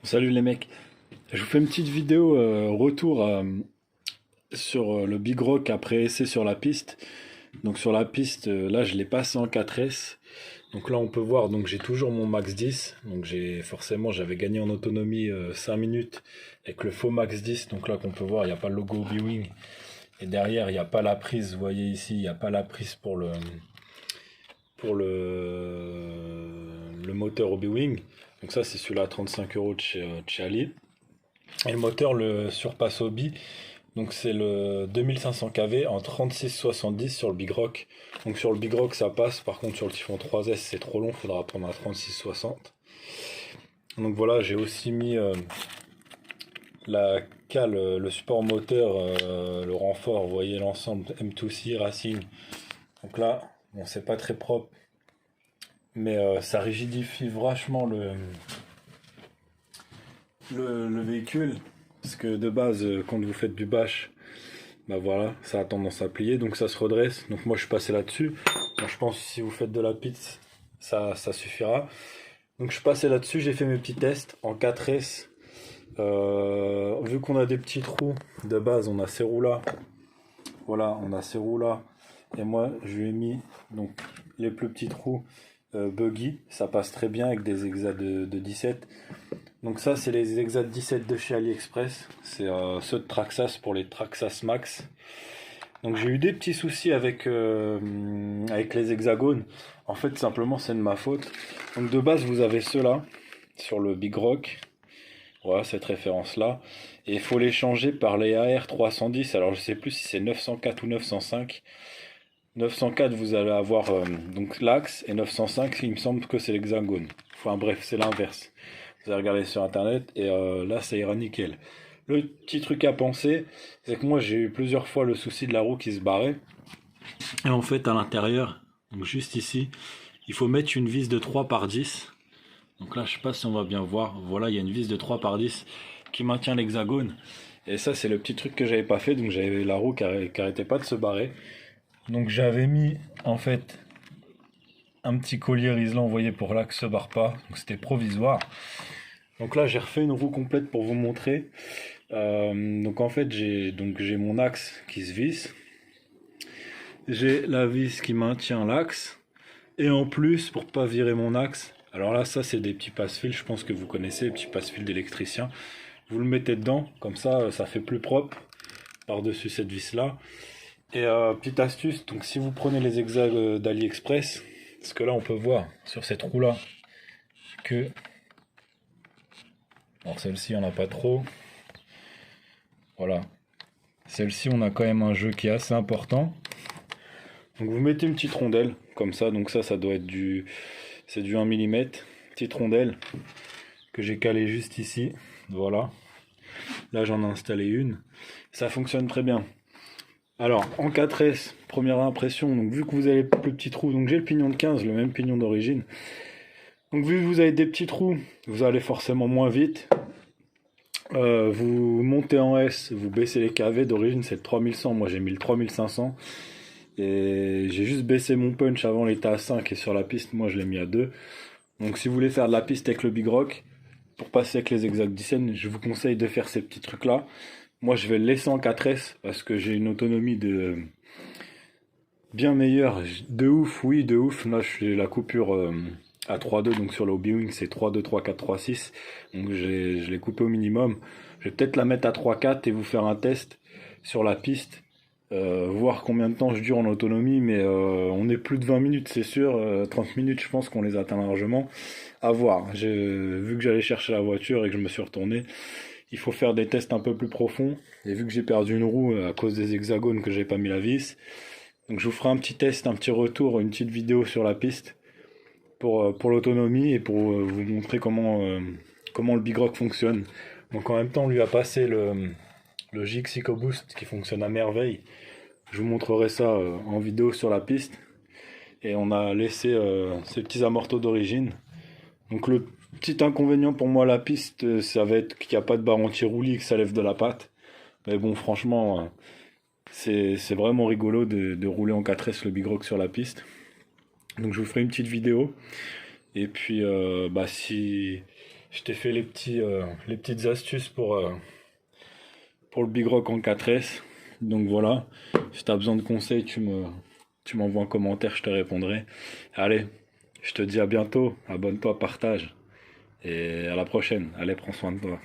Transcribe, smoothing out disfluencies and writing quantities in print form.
Salut les mecs, je vous fais une petite vidéo retour sur le Big Rock après essai sur la piste. Donc sur la piste, là je l'ai passé en 4S. Donc là on peut voir, donc j'ai toujours mon max 10. Donc j'avais gagné en autonomie 5 minutes avec le faux max 10. Donc là qu'on peut voir, il n'y a pas le logo B-Wing. Et derrière, il n'y a pas la prise, vous voyez ici, il n'y a pas la prise pour le moteur au B-Wing. Donc ça c'est celui-là à 35 € de chez Ali. Et le moteur le surpasse Hobby. Donc c'est le 2500 kV en 36,70 sur le Big Rock. Donc sur le Big Rock ça passe, par contre sur le Typhon 3S c'est trop long, faudra prendre un 3660. Donc voilà, j'ai aussi mis la cale, le support moteur, le renfort, vous voyez l'ensemble M2C Racing. Donc là, bon c'est pas très propre, mais ça rigidifie vachement le véhicule. Parce que de base, quand vous faites du bash, bah voilà, ça a tendance à plier, donc ça se redresse. Donc moi je suis passé là-dessus. Moi, je pense que si vous faites de la piste, ça suffira. Donc je suis passé là-dessus, j'ai fait mes petits tests en 4S. Vu qu'on a des petits trous, de base on a ces roues là. Voilà, on a ces roues là. Et moi je lui ai mis donc les plus petits trous buggy. Ça passe très bien avec des exas de 17. Donc ça c'est les Exa 17 de chez AliExpress, c'est ceux de Traxxas pour les Traxxas Max. Donc j'ai eu des petits soucis avec les hexagones. En fait simplement c'est de ma faute. Donc de base vous avez ceux-là sur le Big Rock. Voilà cette référence là. Et il faut les changer par les AR 310. Alors je sais plus si c'est 904 ou 905. 904 vous allez avoir donc l'axe et 905 il me semble que c'est l'hexagone. Enfin bref c'est l'inverse. Vous allez regarder sur internet et là ça ira nickel. Le petit truc à penser, c'est que moi j'ai eu plusieurs fois le souci de la roue qui se barrait. Et en fait à l'intérieur, donc juste ici, il faut mettre une vis de 3 par 10. Donc là je sais pas si on va bien voir, voilà il y a une vis de 3 par 10 qui maintient l'hexagone. Et ça c'est le petit truc que j'avais pas fait, donc j'avais la roue qui arrêtait pas de se barrer. Donc j'avais mis en fait un petit collier Rislan, vous voyez, pour là que se barre pas, donc c'était provisoire. Donc là j'ai refait une roue complète pour vous montrer. Donc en fait j'ai mon axe qui se visse, j'ai la vis qui maintient l'axe, et en plus pour pas virer mon axe, alors là ça c'est des petits passe-fils, je pense que vous connaissez les petits passe-fils d'électricien. Vous le mettez dedans, comme ça fait plus propre par-dessus cette vis là. Et petite astuce, donc si vous prenez les hexagons d'AliExpress, parce que là on peut voir sur cette roue là que, alors celle-ci on n'a pas trop, voilà, celle-ci on a quand même un jeu qui est assez important. Donc vous mettez une petite rondelle comme ça, donc ça doit être c'est du 1 mm, petite rondelle que j'ai calée juste ici, voilà. Là j'en ai installé une, ça fonctionne très bien. Alors en 4S, première impression, donc vu que vous avez le petit trou, donc j'ai le pignon de 15, le même pignon d'origine. Donc vu que vous avez des petits trous, vous allez forcément moins vite. Vous montez en S, vous baissez les KV, d'origine c'est le 3100, moi j'ai mis le 3500. Et j'ai juste baissé mon punch, avant il était à 5 et sur la piste moi je l'ai mis à 2. Donc si vous voulez faire de la piste avec le Big Rock, pour passer avec les Exact 17, je vous conseille de faire ces petits trucs là. Moi je vais le laisser en 4S parce que j'ai une autonomie de bien meilleure. De ouf, oui de ouf. Là je fais la coupure à 3.2, donc sur le B-Wing c'est 3.2, 3.4, 3.6. Donc je l'ai coupé au minimum. Je vais peut-être la mettre à 3.4 et vous faire un test sur la piste. Voir combien de temps je dure en autonomie, mais on est plus de 20 minutes c'est sûr, 30 minutes je pense qu'on les atteint largement, à voir. Vu que j'allais chercher la voiture et que je me suis retourné, il faut faire des tests un peu plus profonds, et vu que j'ai perdu une roue à cause des hexagones que j'ai pas mis la vis, donc je vous ferai un petit test, un petit retour, une petite vidéo sur la piste pour l'autonomie et pour vous montrer comment le Big Rock fonctionne. Donc en même temps on lui a passé le GX EcoBoost qui fonctionne à merveille. Je vous montrerai ça en vidéo sur la piste. Et on a laissé ces petits amortos d'origine. Donc le petit inconvénient pour moi à la piste, ça va être qu'il n'y a pas de barre anti-roulis, que ça lève de la patte. Mais bon franchement, c'est vraiment rigolo de rouler en 4S le Big Rock sur la piste. Donc je vous ferai une petite vidéo. Et puis Je t'ai fait les petites astuces pour le Big Rock en 4S. Donc voilà, si tu as besoin de conseils, tu m'envoies un commentaire, je te répondrai. Allez, je te dis à bientôt, abonne-toi, partage et à la prochaine. Allez, prends soin de toi.